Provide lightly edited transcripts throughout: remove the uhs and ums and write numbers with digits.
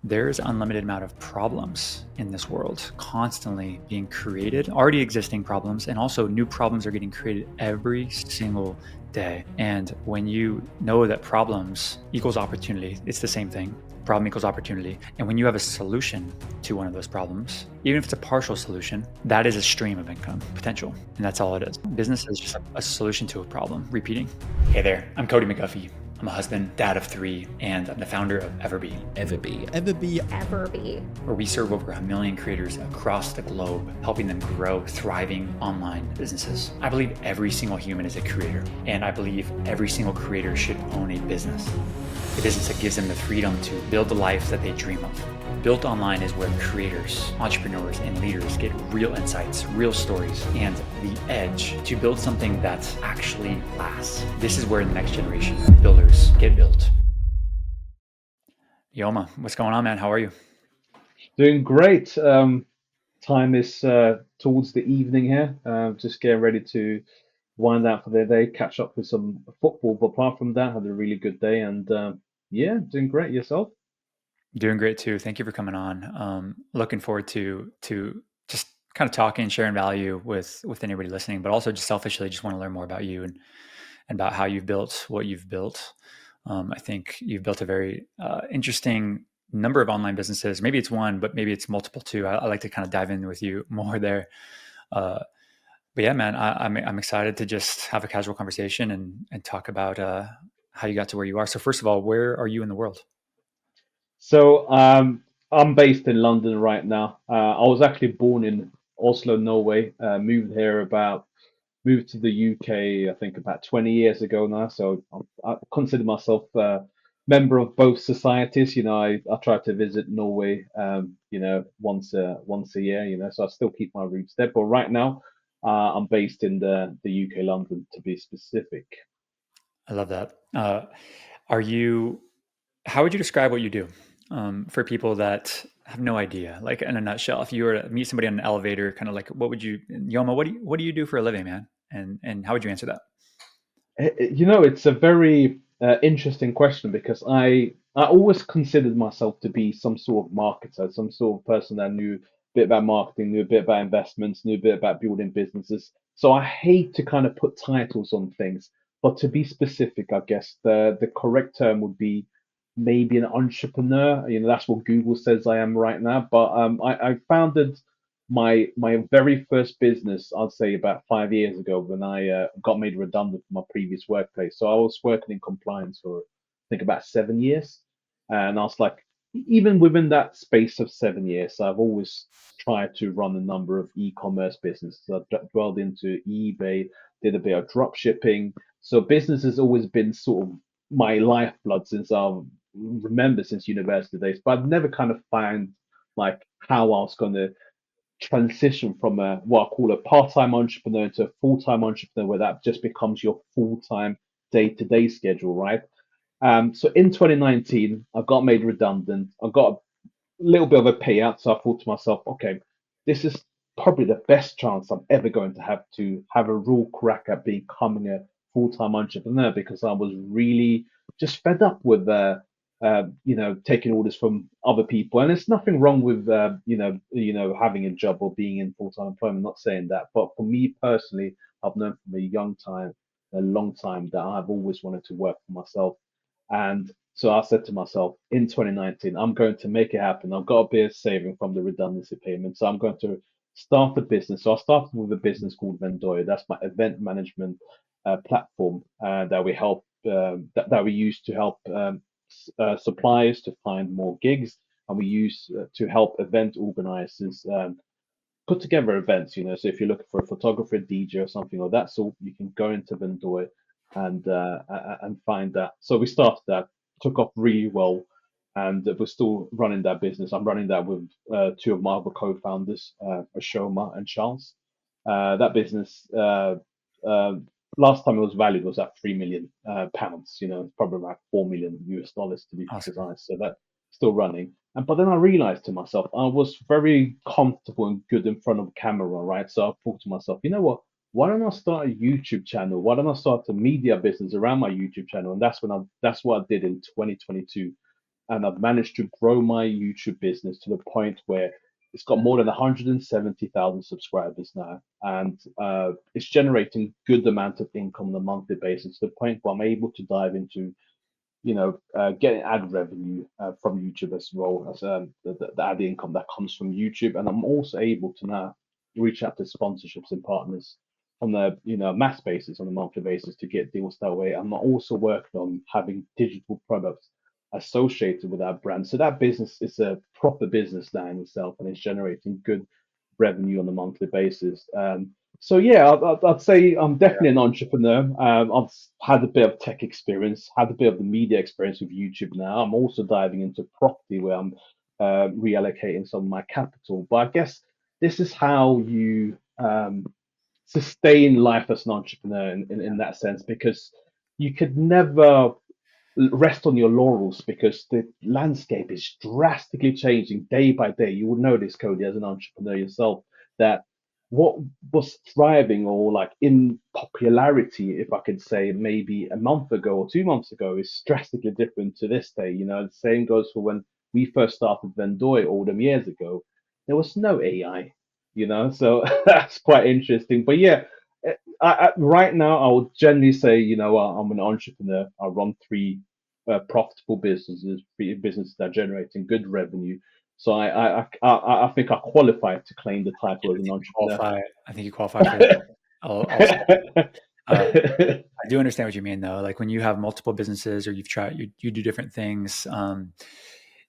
There's an unlimited amount of problems in this world constantly being created, already existing problems, and also new problems are getting created every single day. And when you know that problems equals opportunity, it's the same thing. Problem equals opportunity. And when you have a solution to one of those problems, even if it's a partial solution, that is a stream of income potential. And that's all it is. Business is just a solution to a problem, repeating. Hey there, I'm Cody McGuffie. I'm a husband, dad of 3, and I'm the founder of EverBee. EverBee. Where we serve over 1 million creators across the globe, helping them grow thriving online businesses. I believe every single human is a creator, and I believe every single creator should own a business. A business that gives them the freedom to build the life that they dream of. Built Online is where creators, entrepreneurs, and leaders get real insights, real stories, and the edge to build something that actually lasts. This is where the next generation of builders get built. Yoma, what's going on, man? How are you? Doing great. Time is towards the evening here. Just getting ready to wind down for the day, catch up with some football. But apart from that, had a really good day, and yeah, doing great. Yourself? Doing great too. Thank you for coming on. Looking forward to just kind of talking, sharing value with anybody listening, but also just selfishly, just want to learn more about you and about how you've built what you've built. I think you've built a very interesting number of online businesses. Maybe it's one, but maybe it's multiple too. I like to kind of dive in with you more there. Uh, but yeah, man, I'm excited to just have a casual conversation and talk about how you got to where you are. So first of all, where are you in the world? So I'm based in London right now. I was actually born in Oslo, Norway. Moved to the UK, I think about 20 years ago now. So I consider myself a member of both societies. I try to visit Norway, once a year. So I still keep my roots there. But right now, I'm based in the UK, London, to be specific. I love that. Are you? How would you describe what you do for people that have no idea? Like in a nutshell, if you were to meet somebody on an elevator, kind of like, what would you, Yoma? What do you do for a living, man? And how would you answer that? It's a very interesting question because I always considered myself to be some sort of marketer, some sort of person that knew a bit about marketing, knew a bit about investments, knew a bit about building businesses. So I hate to kind of put titles on things, but to be specific, I guess the correct term would be maybe an entrepreneur. That's what Google says I am right now. But I founded my very first business, I'd say about 5 years ago, when I got made redundant from my previous workplace. So I was working in compliance for I think about 7 years, and I was like, even within that space of 7 years, I've always tried to run a number of e-commerce businesses. I dwelled into eBay, did a bit of drop shipping. So business has always been sort of my lifeblood since I remember since university days. But I've never kind of found like how I was going to transition from a what I call a part-time entrepreneur to a full-time entrepreneur, where that just becomes your full-time day-to-day schedule, right? So in 2019, I got made redundant. I got a little bit of a payout, so I thought to myself, okay, this is probably the best chance I'm ever going to have a real crack at becoming a full-time entrepreneur, because I was really just fed up with taking orders from other people. And there's nothing wrong with having a job or being in full-time employment. Not saying that, but for me personally, I've known from a long time, that I've always wanted to work for myself. And so I said to myself in 2019, I'm going to make it happen. I've got a bit of saving from the redundancy payment. So I'm going to start a business. So I started with a business called Vendoir. That's my event management platform that we help that we use to help suppliers to find more gigs, and we use to help event organizers put together events. So if you're looking for a photographer, DJ, or something like that, so you can go into Vendoir and find that. So we started that, took off really well, and we're still running that business. I'm running that with two of my other co-founders, Shoma and Charles. That business, uh, last time it was valued was at £3 million. Probably about $4 million to be Awesome. precise. So that's still running. But then I realized to myself, I was very comfortable and good in front of the camera, right? So I thought to myself, you know what? Why don't I start a YouTube channel? Why don't I start a media business around my YouTube channel? And that's what I did in 2022. and I've managed to grow my YouTube business to the point where it's got more than 170,000 subscribers now, and it's generating good amount of income on a monthly basis to the point where I'm able to dive into getting ad revenue from YouTube as well as the ad income that comes from YouTube, and I'm also able to now reach out to sponsorships and partners on a mass basis on a monthly basis to get deals that way. I'm also working on having digital products associated with that brand, so that business is a proper business now in itself, and it's generating good revenue on a monthly basis. So yeah, I'd say I'm definitely an entrepreneur. I've had a bit of tech experience, had a bit of the media experience with YouTube now. I'm also diving into property where I'm reallocating some of my capital. But I guess this is how you sustain life as an entrepreneur in that sense, because you could never rest on your laurels because the landscape is drastically changing day by day. You would know this, Cody, as an entrepreneur yourself, that what was thriving or like in popularity, if I could say, maybe a month ago or 2 months ago, is drastically different to this day. The same goes for when we first started Vendoir all them years ago. There was no AI. So that's quite interesting. But yeah, right now, I would generally say, I'm an entrepreneur. I run three profitable businesses, three businesses that are generating good revenue. So I think I qualify to claim the title as an entrepreneur. I think you qualify for that. Also, I do understand what you mean, though. Like when you have multiple businesses or you do different things.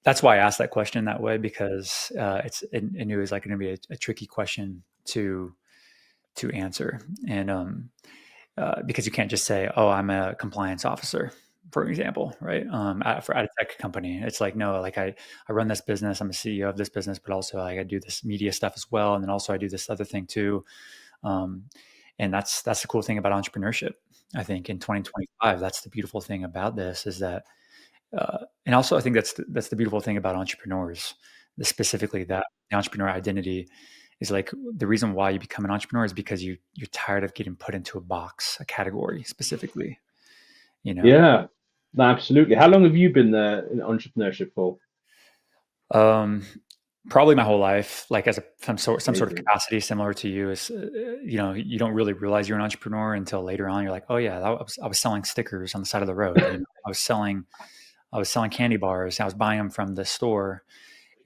That's why I asked that question that way, because it knew it was like going to be a tricky question to answer, and because you can't just say, "Oh, I'm a compliance officer," for example, right? At a tech company, it's like no, like I run this business, I'm a CEO of this business, but also like I do this media stuff as well, and then also I do this other thing too. Um, and that's the cool thing about entrepreneurship. I think in 2025, that's the beautiful thing about this is that, and also I think that's the beautiful thing about entrepreneurs, specifically that the entrepreneur identity is like the reason why you become an entrepreneur is because you're tired of getting put into a box, a category specifically, you know. Yeah, no, absolutely. How long have you been in entrepreneurship for? Um, Probably my whole life, like as some sort of Amazing. capacity similar to you is, you don't really realize you're an entrepreneur until later on. You're like, oh yeah, I was selling stickers on the side of the road. I was selling candy bars. I was buying them from the store.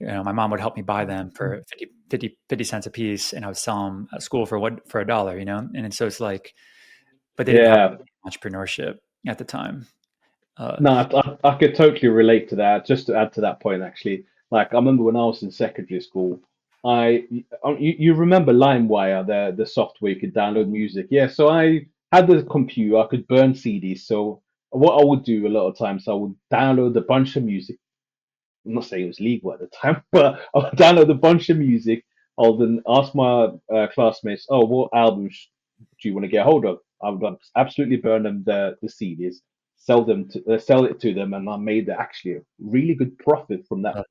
My mom would help me buy them for 50 cents a piece, and I would sell them at school for a dollar, and so it's like, but they didn't have Yeah, entrepreneurship at the time. Uh, no, I could totally relate to that. Just to add to that point, actually, like I remember when I was in secondary school, you remember LimeWire, the software you could download music. Yeah, so I had the computer, I could burn CDs. So what I would do a lot of times, I would download a bunch of music. I'm not saying it was legal at the time, but I would download a bunch of music. I'll then ask my classmates, "Oh, what albums do you want to get hold of?" I would absolutely burn them the CDs, sell it to them, and I made actually a really good profit from that uh,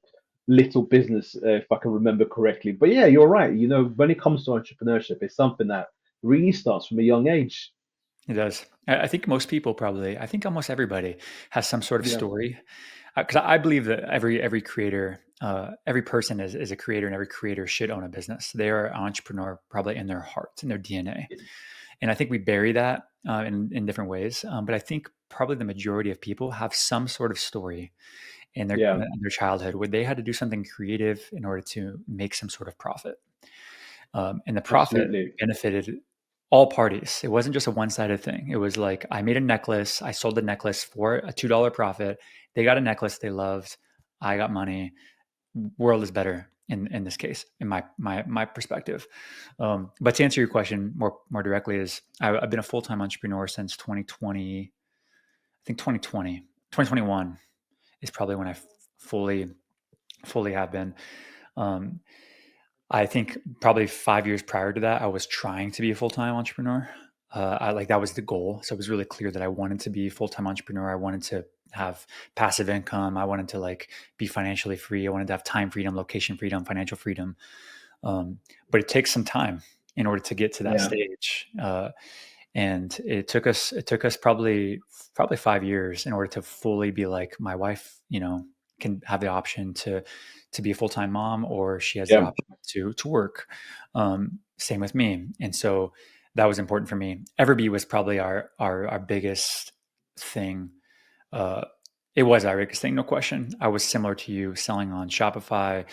little business, if I can remember correctly. But yeah, you're right. When it comes to entrepreneurship, it's something that really starts from a young age. it does. I think most people probably. I think almost everybody has some sort of Yeah, story, because I believe that every creator, every person is a creator, and every creator should own a business. They are an entrepreneur, probably in their heart, in their DNA. And I think we bury that in different ways. But I think probably the majority of people have some sort of story yeah, in their childhood where they had to do something creative in order to make some sort of profit. And the profit absolutely. benefited all parties. It wasn't just a one-sided thing. It was like I made a necklace, I sold the necklace for a $2 profit. They got a necklace they loved. I got money. World is better in this case, in my perspective. But to answer your question more directly, is I've been a full-time entrepreneur since 2020. I think 2021 is probably when I fully have been. Um, I think probably 5 years prior to that, I was trying to be a full-time entrepreneur. That was the goal. So it was really clear that I wanted to be a full-time entrepreneur. I wanted to have passive income. I wanted to like be financially free. I wanted to have time freedom, location freedom, financial freedom. But it takes some time in order to get to that Yeah, stage. And it took us probably 5 years in order to fully be like my wife. can have the option to be a full time mom, or she has the Yeah. option to work. Same with me, and so that was important for me. EverBee was probably our biggest thing. Uh, it was our biggest thing, no question. I was similar to you, selling on Shopify,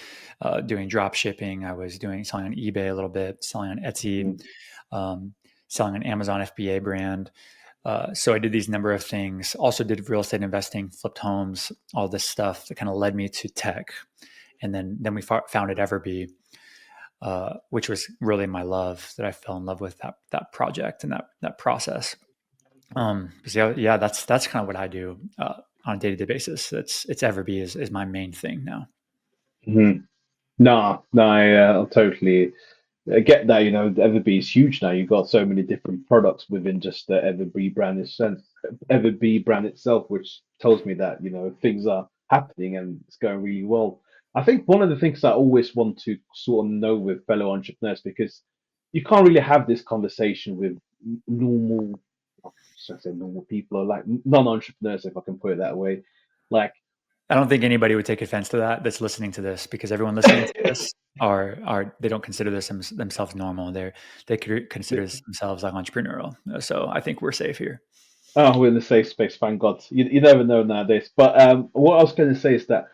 doing drop shipping. I was doing selling on eBay a little bit, selling on Etsy, Mhm. um, selling on Amazon FBA brand. So I did these number of things. Also did real estate investing, flipped homes, all this stuff that kind of led me to tech. And then we founded EverBee, which was really my love. That I fell in love with that project and that process. So yeah, that's kind of what I do on a day to day basis. It's EverBee is my main thing now. Mhm. No, I totally get that. Everbee is huge now. You've got so many different products within just the Everbee brand itself, Everbee brand itself, which tells me that things are happening and it's going really well. I think one of the things I always want to sort of know with fellow entrepreneurs, because you can't really have this conversation with normal, should I say normal people, or like non-entrepreneurs, if I can put it that way. Like, I don't think anybody would take offense to that that's listening to this, because everyone listening to this are they don't consider themselves normal. They could consider themselves like entrepreneurial. So I think we're safe here. oh, we're in the safe space, thank God. You never know nowadays. But what I was going to say is that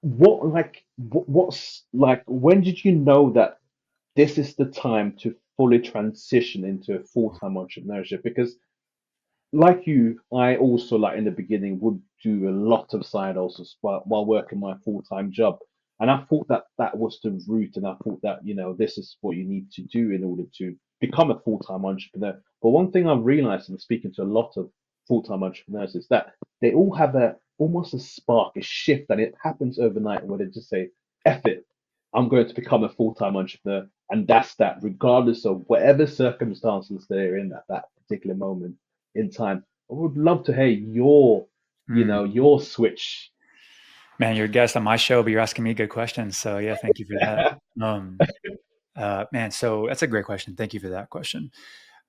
what's like, when did you know that this is the time to fully transition into a full-time entrepreneurship? Because like you, I also, like in the beginning, would do a lot of side hustles while working my full-time job. And I thought that that was the route, and I thought that, this is what you need to do in order to become a full-time entrepreneur. But one thing I've realized in speaking to a lot of full-time entrepreneurs is that they all have almost a spark, a shift, and it happens overnight where they just say, F it, I'm going to become a full-time entrepreneur. And that's that, regardless of whatever circumstances they're in at that particular moment in time. I would love to hear Mm. your switch. Man, you're a guest on my show, but you're asking me good questions. So yeah, thank you for that. Um, man, so that's a great question. Thank you for that question.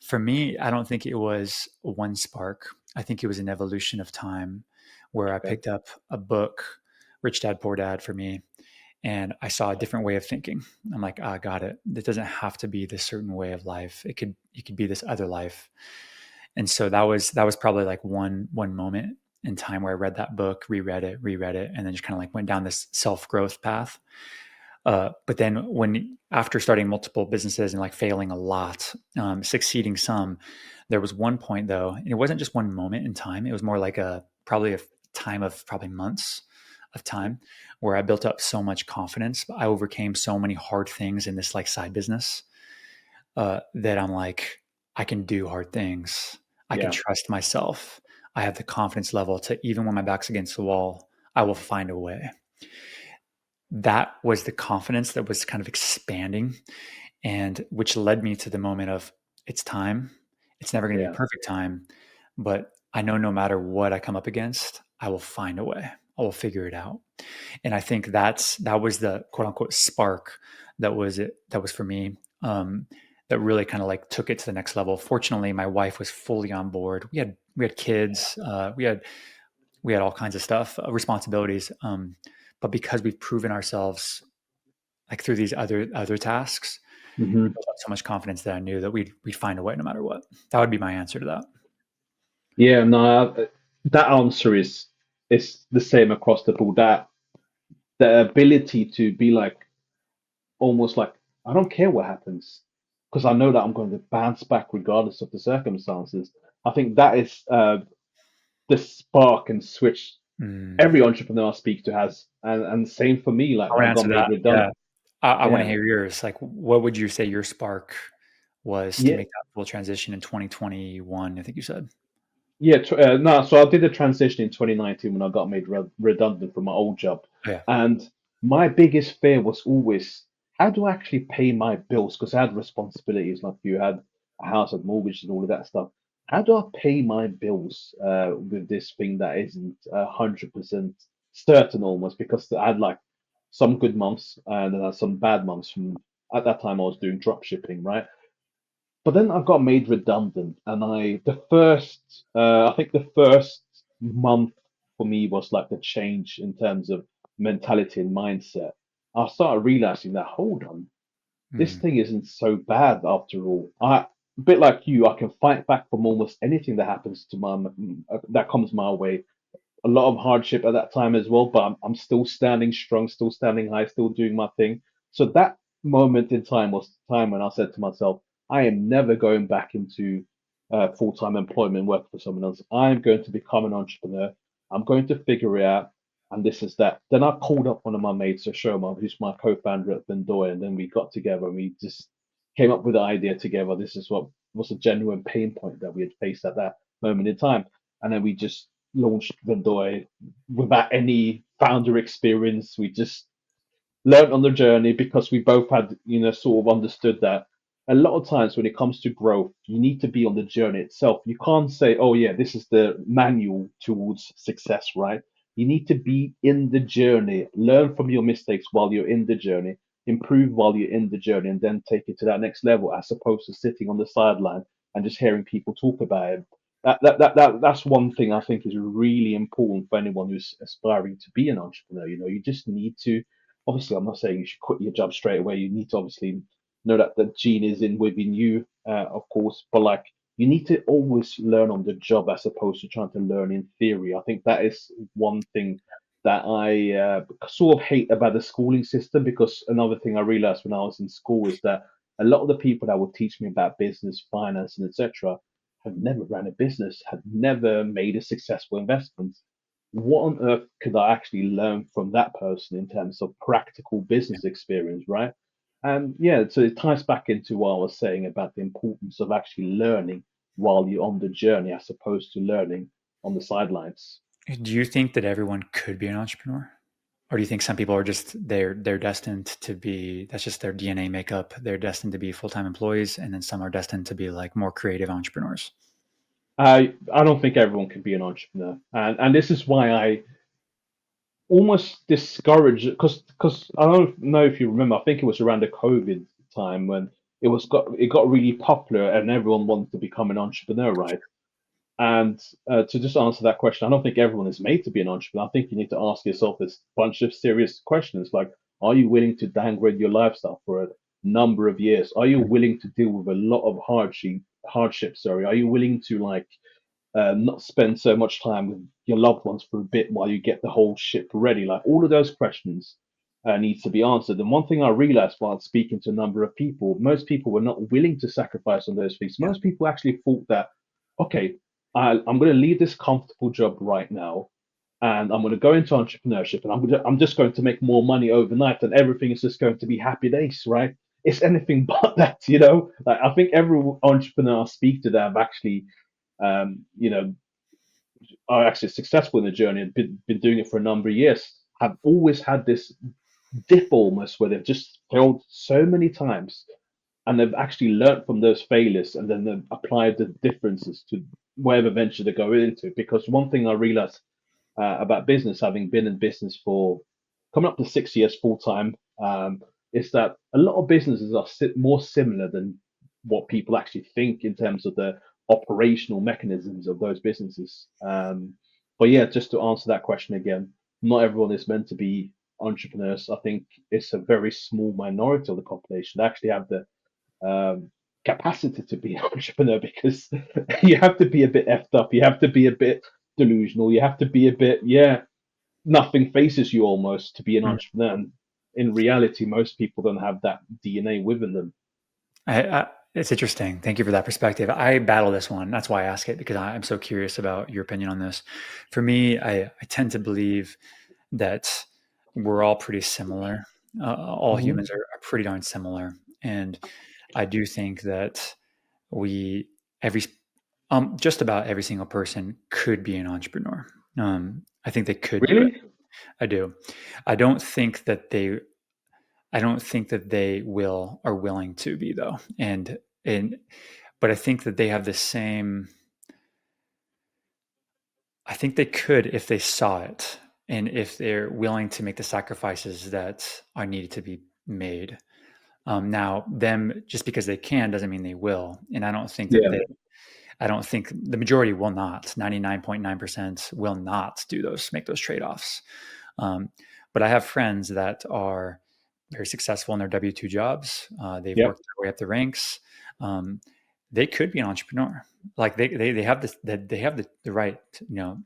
For me, I don't think it was one spark. I think it was an evolution of time where I Okay. picked up a book, Rich Dad Poor Dad, for me, and I saw a different way of thinking. I'm like, I got it. It doesn't have to be this certain way of life. It could be this other life. And so that was probably like one moment in time where I read that book, reread it, and then just kind of like went down this self growth path. But then after starting multiple businesses and like failing a lot, succeeding some, there was one point though, and it wasn't just one moment in time. It was more like probably a time of probably months of time where I built up so much confidence. I overcame so many hard things in this like side business that I'm like, I can do hard things. I can Yeah. trust myself. I have the confidence level to, even when my back's against the wall, I will find a way. That was the confidence that was kind of expanding, and which led me to the moment of, it's time. It's never going to be Yeah. perfect time, but I know no matter what I come up against, I will find a way. I will figure it out. And I think that was the quote unquote spark that was for me. That really kind of like took it to the next level. Fortunately, my wife was fully on board. We had kids. We had all kinds of stuff, responsibilities. But because we've proven ourselves like through these other tasks, Hmm. it built up so much confidence that I knew that we'd find a way no matter what. That would be my answer to that. Yeah. No, that answer is the same across the board. That the ability to be like, almost like, I don't care what happens, because I know that I'm going to bounce back regardless of the circumstances. I think that is the spark and switch Mm. every entrepreneur I speak to has, and same for me. I Like, want to I got answer made that. Yeah, redundant. I want to Yeah. hear yours. Like, what would you say your spark was to Yeah. make that full transition in 2021? I think you said. Yeah, no. So I did a transition in 2019 when I got made redundant from my old job, Oh, yeah. and my biggest fear was always, how do I actually pay my bills? Because I had responsibilities, like you had a house, had mortgage, and all of that stuff. How do I pay my bills with this thing that isn't 100% certain, almost? Because I had like some good months and then I had some bad months. From at that time, I was doing drop shipping, right? But then I got made redundant, and I think the first month, for me was like the change in terms of mentality and mindset. I started realizing that, hold on, this Mm, thing isn't so bad after all. A bit like you, I can fight back from almost anything that happens to that comes my way. A lot of hardship at that time as well, but I'm still standing strong, still standing high, still doing my thing. So that moment in time was the time when I said to myself, I am never going back into full-time employment work for someone else. I'm going to become an entrepreneur. I'm going to figure it out, and this is that. Then I called up one of my mates, Shoma, who's my co-founder at Vendoir, and then we got together and we just came up with the idea together. This is what was a genuine pain point that we had faced at that moment in time, and then we just launched Vendoy without any founder experience. We just learned on the journey because we both had, sort of understood that a lot of times when it comes to growth, you need to be on the journey itself. You can't say, oh, yeah, this is the manual towards success, right? You need to be in the journey, learn from your mistakes while you're in the journey, improve while you're in the journey, and then take it to that next level as opposed to sitting on the sideline and just hearing people talk about it. That's one thing I think is really important for anyone who's aspiring to be an entrepreneur. You just need to, obviously, I'm not saying you should quit your job straight away. You need to obviously know that the gene is in within you, of course, but like you need to always learn on the job as opposed to trying to learn in theory. I think that is one thing that I sort of hate about the schooling system, because another thing I realized when I was in school is that a lot of the people that would teach me about business, finance, and etc. have never ran a business, have never made a successful investment. What on earth could I actually learn from that person in terms of practical business experience, right? And yeah, so it ties back into what I was saying about the importance of actually learning while you're on the journey as opposed to learning on the sidelines. do you think that everyone could be an entrepreneur? Or do you think some people are just they're destined to be, that's just their DNA makeup. They're destined to be full-time employees, and then some are destined to be like more creative entrepreneurs. I don't think everyone can be an entrepreneur, and this is why I almost discouraged, because I don't know if you remember. I think it was around the COVID time when it got really popular and everyone wanted to become an entrepreneur, right? And to just answer that question, I don't think everyone is made to be an entrepreneur. I think you need to ask yourself this bunch of serious questions like, are you willing to downgrade your lifestyle for a number of years? Are you willing to deal with a lot of hardship, sorry? Are you willing to like not spend so much time with your loved ones for a bit while you get the whole ship ready? Like all of those questions needs to be answered. And one thing I realized while speaking to a number of people, most people were not willing to sacrifice on those things. Yeah. Most people actually thought that, okay, I'm going to leave this comfortable job right now, and I'm going to go into entrepreneurship, and I'm just going to make more money overnight, and everything is just going to be happy days, right? It's anything but that. Like I think every entrepreneur I speak to that have actually, um, you know, are actually successful in the journey and been doing it for a number of years, have always had this dip almost where they've just failed so many times, and they've actually learned from those failures and then they've applied the differences to whatever venture they're going into. Because one thing I realized about business, having been in business for coming up to 6 years full time, is that a lot of businesses are more similar than what people actually think in terms of the operational mechanisms of those businesses. But yeah, just to answer that question again, not everyone is meant to be entrepreneurs. I think it's a very small minority of the population that actually have the capacity to be an entrepreneur, because you have to be a bit effed up, you have to be a bit delusional, you have to be a bit, yeah, nothing faces you almost to be an Mm. entrepreneur. And in reality, most people don't have that DNA within them. It's interesting. Thank you for that perspective. I battle this one. That's why I ask it, because I'm so curious about your opinion on this. For me, I tend to believe that we're all pretty similar. All Hmm. humans are pretty darn similar, and I do think that we every just about every single person could be an entrepreneur. I think they could do it. Really? I do. I don't think that they. I don't think that they will are willing to be, though, and but I think that they have the same. I think they could if they saw it, and if they're willing to make the sacrifices that are needed to be made. Now, them just because they can doesn't mean they will, and I don't think that Yeah. they. I don't think the majority will not. 99.9% will not make those trade-offs. But I have friends that are very successful in their W-2 jobs. They've Yep. worked their way up the ranks. They could be an entrepreneur. Like they have this, that they have the right,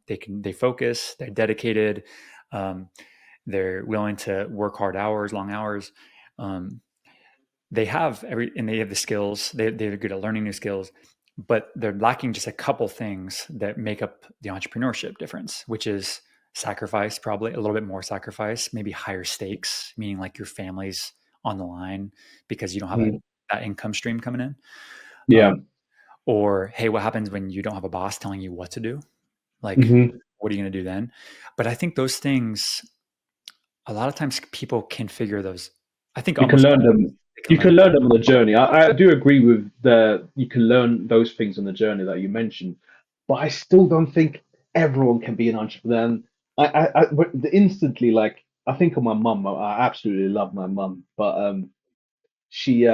they focus, they're dedicated. Um, they're willing to work hard hours, long hours. Um, and they have the skills. They're good at learning new skills, but they're lacking just a couple things that make up the entrepreneurship difference, which is sacrifice, probably a little bit more sacrifice, maybe higher stakes, meaning like your family's on the line because you don't have Mm. that income stream coming in. Yeah. Um, or, hey, what happens when you don't have a boss telling you what to do? Like, Hmm. what are you going to do then? But I think those things, a lot of times people can figure those. I think You can almost learn all them. they can You can learn. learn them on the journey. I do agree with the you can learn those things on the journey that you mentioned, but I still don't think everyone can be an entrepreneur. And instantly, like, I think of my mum. I absolutely love my mum, but she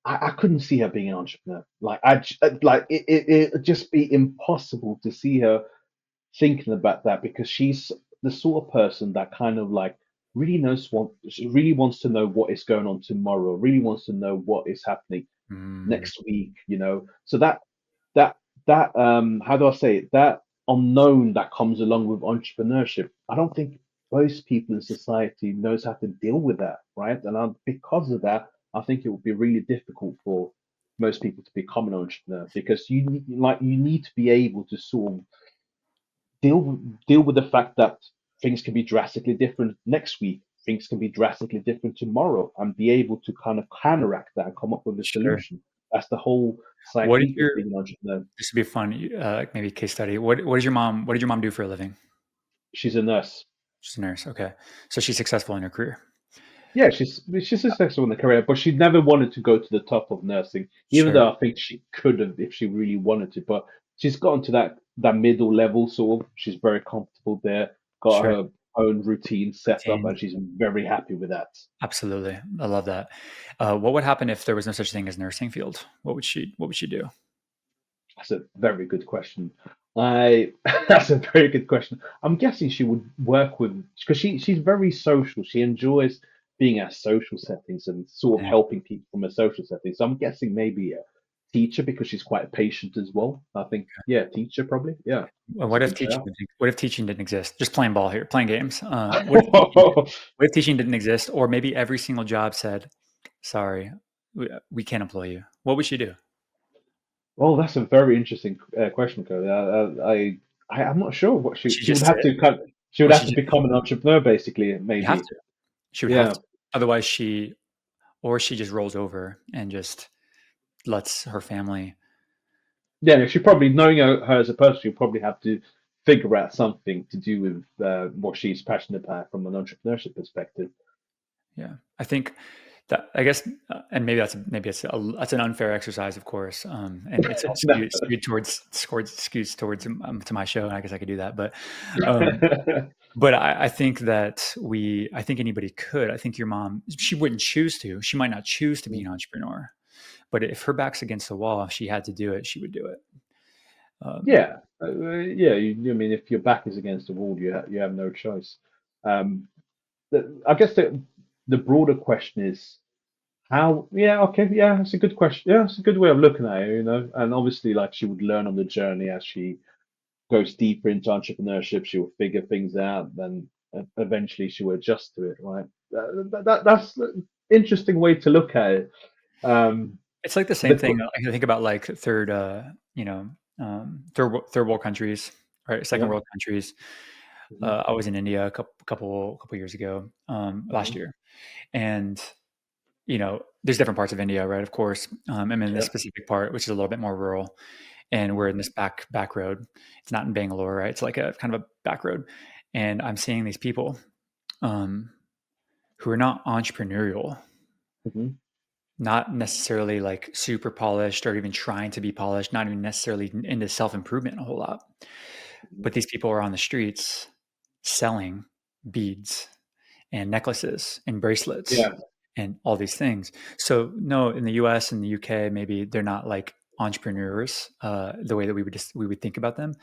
I couldn't see her being an entrepreneur. Like, like it'd just be impossible to see her thinking about that, because she's the sort of person that kind of like she really wants to know what is going on tomorrow, really wants to know what is happening Mm, next week, So that how do I say it? That unknown that comes along with entrepreneurship, I don't think most people in society knows how to deal with that, right? And because of that, I think it would be really difficult for most people to become an entrepreneur, because you need to be able to sort of deal with the fact that things can be drastically different next week, things can be drastically different tomorrow, and be able to kind of counteract that and come up with a sure. solution. That's the whole What did psyche of your being an entrepreneur. This would be fun, maybe case study. What did your mom do for a living? She's a nurse. She's a nurse. Okay. So she's successful in her career. Yeah, she's successful in the career, but she never wanted to go to the top of nursing, even Sure. though I think she could have if she really wanted to. But she's gotten to that middle level sort of. She's very comfortable there, got Sure. her own routine set up, Routine. and she's very happy with that. Absolutely. I love that. What would happen if there was no such thing as nursing field? What would she do? That's a very good question. I That's a very good question. I'm guessing she would work with, because she's very social. She enjoys being at social settings and sort of Yeah. helping people from a social setting. So I'm guessing maybe a teacher, because she's quite patient as well. I think, yeah, teacher probably. Yeah, Well, that's a good shout. what if teaching didn't exist? Just playing ball here, playing games. What if teaching didn't exist, or maybe every single job said, "Sorry, we can't employ you." What would she do? Well, that's a very interesting question, Cody. I'm not sure what Would she she would just have sit? to she would Would have she to just? become an entrepreneur, basically, You have maybe. to. She would have Yeah. to. Otherwise, she just rolls over and just lets her family. Yeah, she probably, knowing her as a person, she'll probably have to figure out something to do with what she's passionate about from an entrepreneurship perspective. Yeah, I think that I guess, and that's an unfair exercise, of course, and it's all No. skewed towards to my show, and I guess I could do that, um, but I think anybody could. I think your mom, she wouldn't choose to. She might not choose to be an entrepreneur, but if her back's against the wall, if she had to do it, she would do it. Um, Yeah, yeah. I mean, if your back is against the wall, you have no choice. Um, I guess the broader question is how. Yeah, okay, yeah, that's a good question. Yeah, it's a good way of looking at it. And obviously, like, she would learn on the journey as she goes deeper into entrepreneurship. She will figure things out, then eventually she will adjust to it, right? That's an interesting way to look at it. Um, it's like the same the thing. I think about like third world countries, right? Second Yeah. world countries. Hmm. I was in India a couple years ago, last Hmm. year, and there's different parts of India, right? Of course, I'm in this Yeah. specific part, which is a little bit more rural, and we're in this back road. It's not in Bangalore, right? It's like a kind of a back road, and I'm seeing these people um, who are not entrepreneurial, Hmm. not necessarily like super polished or even trying to be polished, not even necessarily into self improvement a whole lot. Hmm. But these people are on the streets selling beads and necklaces and bracelets Yeah. and all these things. So no, in the US and the UK, maybe they're not like entrepreneurs the way that we would think about them.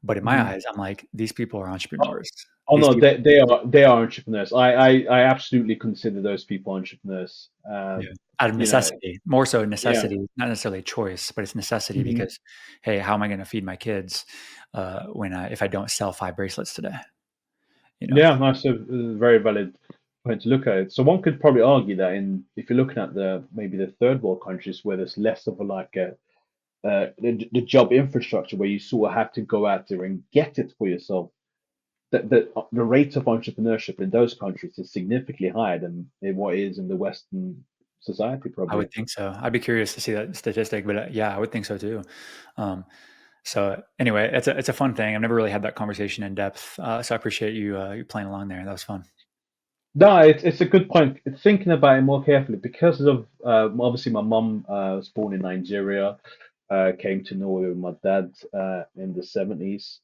But in my Mhm. eyes, I'm like, these people are entrepreneurs. Oh These no, people, they are entrepreneurs. I absolutely consider those people entrepreneurs. yeah, out of You know, necessity, more so yeah. necessity, not necessarily a choice, but it's necessity Mhm. because, hey, how am I going to feed my kids when if I don't sell 5 bracelets today? You know, Yeah, that's a very valid point to look at it. So one could probably argue that in if you're looking at the maybe the third world countries where there's less of a like a the job infrastructure where you sort of have to go out there and get it for yourself. The rate of entrepreneurship in those countries is significantly higher than what it is in the Western society, I would probably. think so. I'd be curious to see that statistic, but yeah, I would think so too. Um, so anyway, it's a fun thing. I've never really had that conversation in depth, so I appreciate you playing along there. That was fun. No, it's a good point. Thinking about it more carefully because of obviously my mum was born in Nigeria, came to Norway with my dad in the 70s.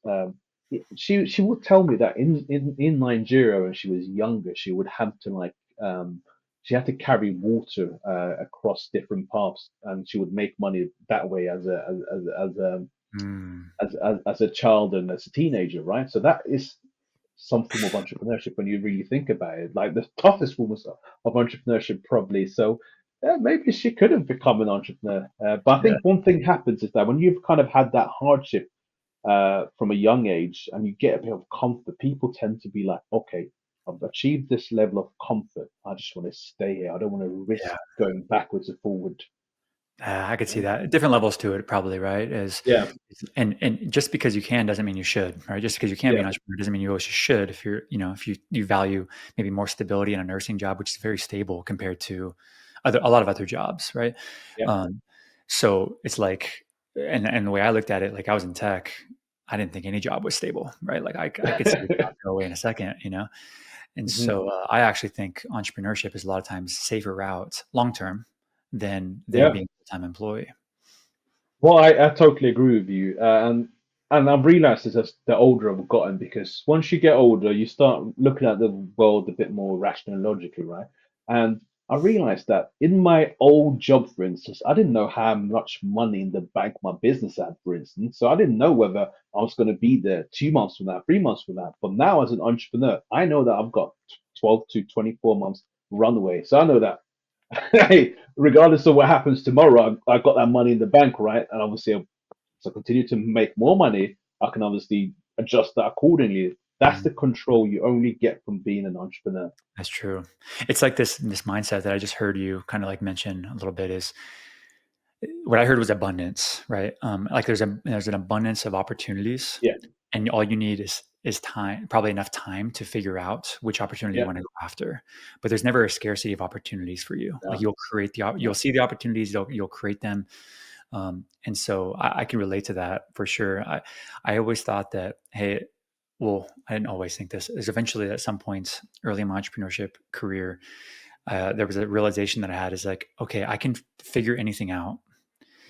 She would tell me that in Nigeria when she was younger, she would have to she had to carry water across different paths, and she would make money that way Mm, as a child and as a teenager, right? So that is some form of entrepreneurship when you really think about it, like the toughest form of entrepreneurship, probably. So yeah, maybe she could have become an entrepreneur. But I yeah, think one thing happens is that when you've kind of had that hardship from a young age and you get a bit of comfort, people tend to be like, okay, I've achieved this level of comfort. I just want to stay here. I don't want to risk yeah. going backwards or forward. I could see Right? that. Different levels to it, probably, right? Yeah, And just because you can doesn't mean you should, right? Just because you can be yeah, an entrepreneur doesn't mean you always should. If you're, if you value maybe more stability in a nursing job, which is very stable compared to a lot of other jobs, right? yeah. Um, so it's like, and the way I looked at it, like I was in tech, I didn't think any job was stable, right? Like I could see a job go away in a second. And Mhm. so I actually think entrepreneurship is a lot of times safer route long term than Yeah. being a full time employee. Well, I totally agree with you, and I've realised this as the older I've gotten because once you get older, you start looking at the world a bit more rationally and logically, right? And I realised that in my old job, for instance, I didn't know how much money in the bank my business had, for instance. So I didn't know whether I was going to be there 2 months from now, 3 months from now. But now, as an entrepreneur, I know that I've got 12 to 24 months runway. So I know that hey, regardless of what happens tomorrow, I got that money in the bank, right? And obviously, to continue to make more money, I can obviously adjust that accordingly. That's Mm, the control you only get from being an entrepreneur. that's true. It's like this mindset that I just heard you kind of like mention a little bit is what I heard was abundance, right? Like there's an abundance of opportunities, Yeah, and all you need is time, probably enough time to figure out which opportunity you yeah, want to go after. But there's never a scarcity of opportunities for you. Like no, you'll no. see the opportunities, you'll create them. And so I can relate to that for sure. I always thought that, hey, well, I didn't always think this. Is eventually at some points early in my entrepreneurship career, there was a realization that I had is like, okay, I can figure anything out,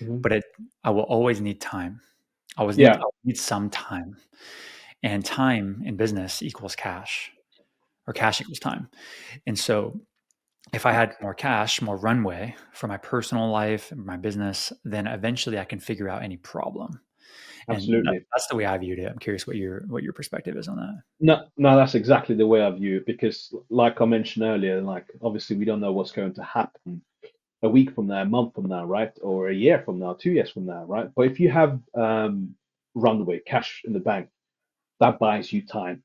Mhm. but I will always need time. Yeah, I'll need some time, and time in business equals cash, or cash equals time. And so if I had more cash, more runway for my personal life, my business, then eventually I can figure out any problem. And absolutely. that's the way I viewed it. I'm curious what your perspective is on that. No, no, that's exactly the way I view it because, like I mentioned earlier, like obviously we don't know what's going to happen a week from now, a month from now, right? Or a year from now, 2 years from now, right? But if you have runway, cash in the bank, that buys you time,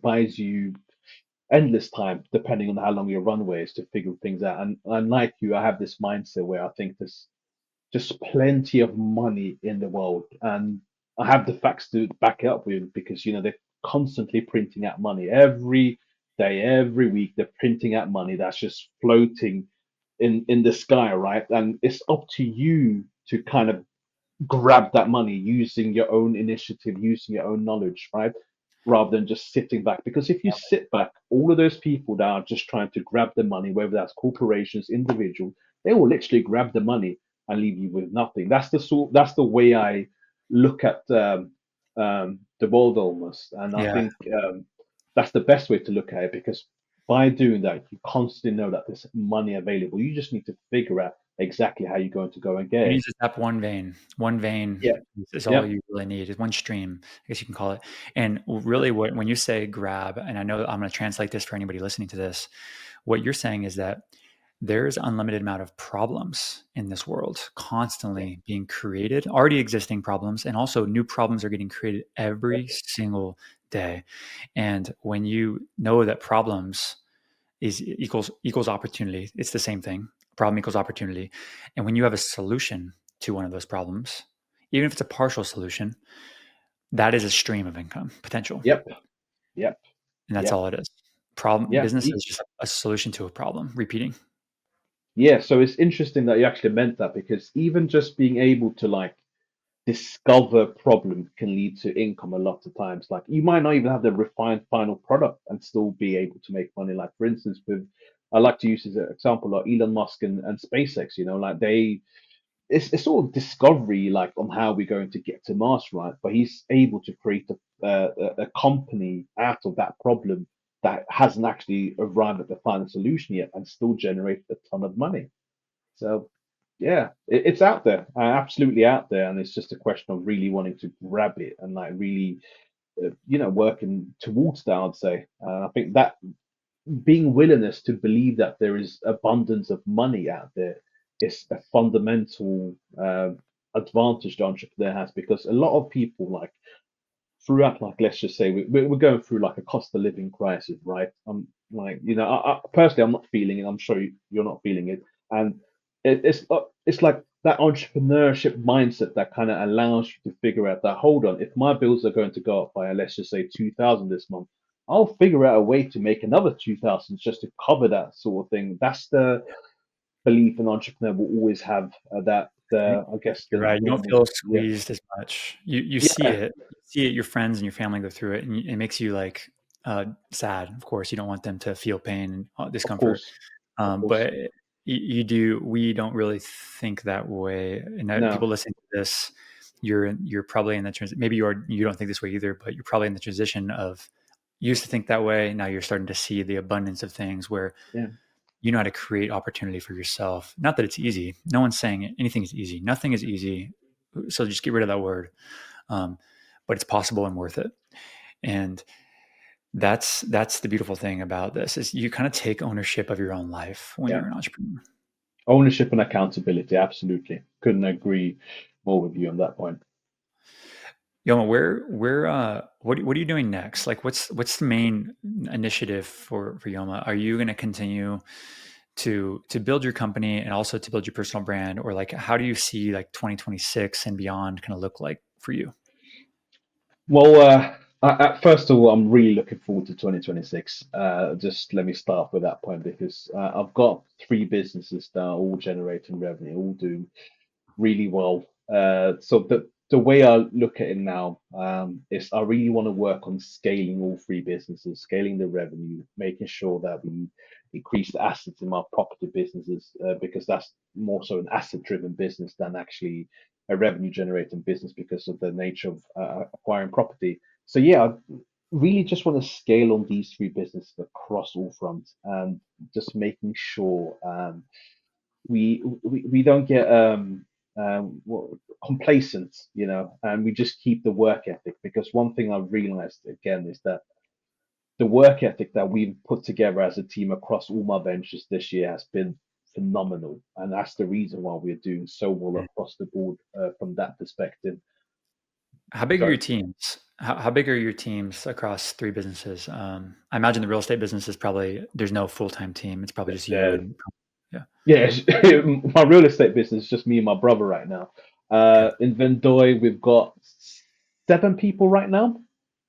buys you endless time, depending on how long your runway is to figure things out. And like you, I have this mindset where I think there's just plenty of money in the world, and I have the facts to back it up with because they're constantly printing out money every day, every week. They're printing out money that's just floating in the sky, right? And it's up to you to kind of grab that money using your own initiative, using your own knowledge, right? Rather than just sitting back. Because if you sit back, all of those people that are just trying to grab the money, whether that's corporations, individuals, they will literally grab the money and leave you with nothing. That's the way I look at the world almost, and I Yeah, think that's the best way to look at it because by doing that, you constantly know that there's money available. You just need to figure out exactly how you're going to go and get You it. need to tap one vein. One vein Yeah, is all yeah, you really need. Is one stream, I guess you can call it. And really, when you say grab, and I know I'm going to translate this for anybody listening to this, what you're saying is that there's unlimited amount of problems in this world yeah, constantly being created, already existing problems, and also new problems are getting created yeah, every single day. And when you know that problems is equals opportunity. It's the same thing. Problem equals opportunity. And when you have a solution to one of those problems, even if it's a partial solution, that is a stream of income potential. yep, yep, And that's yep, all it is. Problem yeah. business is just a solution to a problem, repeating. Yeah, so it's interesting that you actually meant that because even just being able to like discover problem can lead to income a lot of times. Like you might not even have the refined final product and still be able to make money. Like for instance, with I like to use as an example like Elon Musk and SpaceX, like it's sort of discovery like on how we're going to get to Mars, right? But he's able to create a company out of that problem that hasn't actually arrived at the final solution yet and still generate a ton of money. So yeah, it's out there, absolutely out there, and it's just a question of really wanting to grab it and like really, working towards that. I'd say. I think that being willingness to believe that there is abundance of money out there is a fundamental advantage the entrepreneur has because a lot of people like throughout, like let's just say we're going through like a cost of living crisis, right? Like I personally I'm not feeling it. I'm sure you're not feeling it, and it's like that entrepreneurship mindset that kind of allows you to figure out that hold on, if my bills are going to go up by let's just say 2,000 this month, I'll figure out a way to make another 2,000 just to cover that sort of thing. That's the belief an entrepreneur will always have. That You- I guess You're the right. You don't normal, feel yeah, squeezed as much. You see yeah, it. You see it. Your friends and your family go through it, and it makes you like sad. Of course, you don't want them to feel pain and of discomfort. course, of course, But you do. We don't really think that way. And that no, people listening to this, you're probably in the transition. Maybe you don't think this way either, but you're probably in the transition of you used to think that way. Now you're starting to see the abundance of things where yeah. you know how to create opportunity for yourself. Not that it's easy. No one's saying anything is easy. Nothing is easy. So just get rid of that word. Um, but it's possible and worth it. And that's the beautiful thing about this is you kind of take ownership of your own life when Yeah, you're an entrepreneur. ownership and accountability. Absolutely, couldn't agree more with you on that point. Yoma, what are you doing next? Like, what's the main initiative for Yoma? Are you going to continue to build your company and also to build your personal brand, or like how do you see like 2026 and beyond kind of look like for you? Well, first of all, I'm really looking forward to 2026. Just let me start with that point because I've got three businesses that are all generating revenue, all doing really well. So the way I look at it now is I really want to work on scaling all three businesses, scaling the revenue, making sure that we increase the assets in my property businesses because that's more so an asset-driven business than actually a revenue-generating business because of the nature of acquiring property. So yeah, I really just want to scale on these three businesses across all fronts and just making sure we don't get complacent, and we just keep the work ethic. Because one thing I've realized again is that the work ethic that we've put together as a team across all my ventures this year has been phenomenal, and that's the reason why we're doing so well Mm. across the board from that perspective. How big are So your teams? How big are your teams across three businesses? I imagine the real estate business is probably there's no full time team. It's probably just you uh, and yeah. yeah, my real estate business is just me and my brother right now. Okay, In Vendoir, we've got 7 people right now.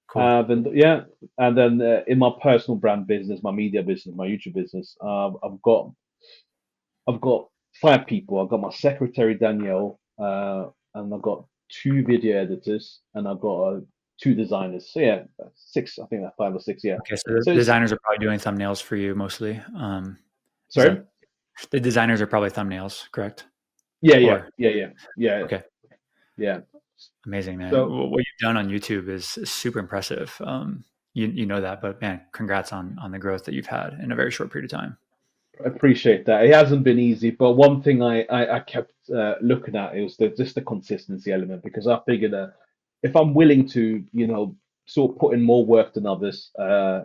cool. Yeah, and then in my personal brand business, my media business, my YouTube business, I've got 5 people. I've got my secretary Danielle, and I've got 2 video editors, and I've got 2 designers. So yeah, 6. I think that's 5 or 6. Yeah. Okay, so the So it's designers are probably doing thumbnails for you mostly. Is sorry. that the designers are probably thumbnails, correct? Yeah, yeah, Or yeah, yeah, yeah, okay, yeah. amazing, man. So What you've done on YouTube is super impressive. You know that, but man, congrats on the growth that you've had in a very short period of time. Appreciate that. It hasn't been easy, but one thing I kept looking at is just the consistency element because I figured that if I'm willing to, sort of put in more work than others,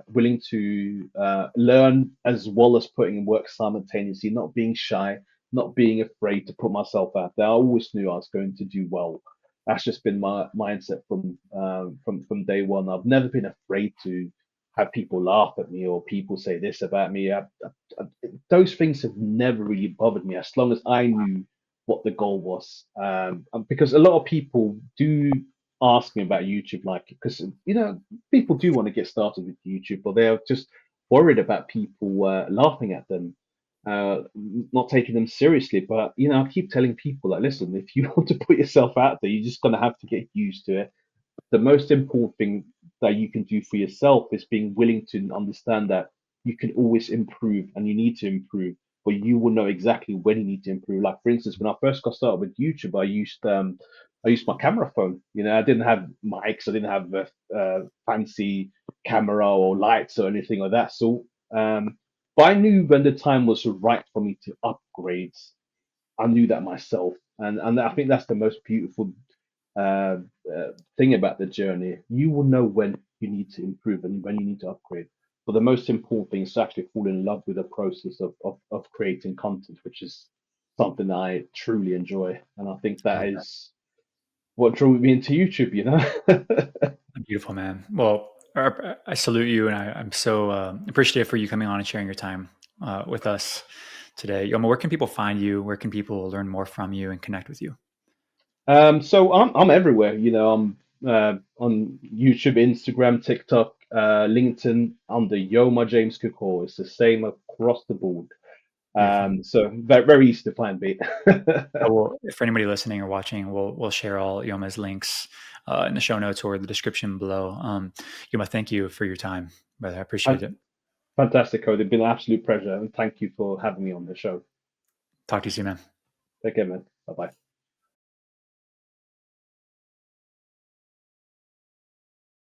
willing to learn as well as putting in work simultaneously, not being shy, not being afraid to put myself out there, I always knew I was going to do well. That's just been my mindset from day one. I've never been afraid to have people laugh at me or people say this about me. Those things have never really bothered me as long as I knew what the goal was. And because a lot of people do ask me about YouTube, like, because, people do want to get started with YouTube, but they're just worried about people laughing at them, not taking them seriously. But, I keep telling people, like, listen, if you want to put yourself out there, you're just going to have to get used to it. The most important thing that you can do for yourself is being willing to understand that you can always improve and you need to improve, but you will know exactly when you need to improve. Like for instance, when I first got started with YouTube, I used my camera phone. I didn't have mics, I didn't have a fancy camera or lights or anything like that. So, but I knew when the time was right for me to upgrade. I knew that myself, and I think that's the most beautiful uh, thing about the journey. You will know when you need to improve and when you need to upgrade. But the most important thing is to actually fall in love with the process of creating content, which is something that I truly enjoy. And I think I that love that. is what drew me into YouTube. Beautiful, man. Well, I salute you, and I'm so appreciative for you coming on and sharing your time with us today. Yoma, where can people find you? Where can people learn more from you and connect with you? So I'm everywhere. I'm on YouTube, Instagram, TikTok, LinkedIn under Yoma James KUKOR. It's the same across the board. Beautiful. So very, very easy to find, mate. I will, for anybody listening or watching, we'll share all Yoma's links in the show notes or the description below. Yoma, thank you for your time, brother. I appreciate it. Fantastic, Cody. It's been an absolute pleasure, and thank you for having me on the show. Talk to you soon, man. Take care, man. Bye bye.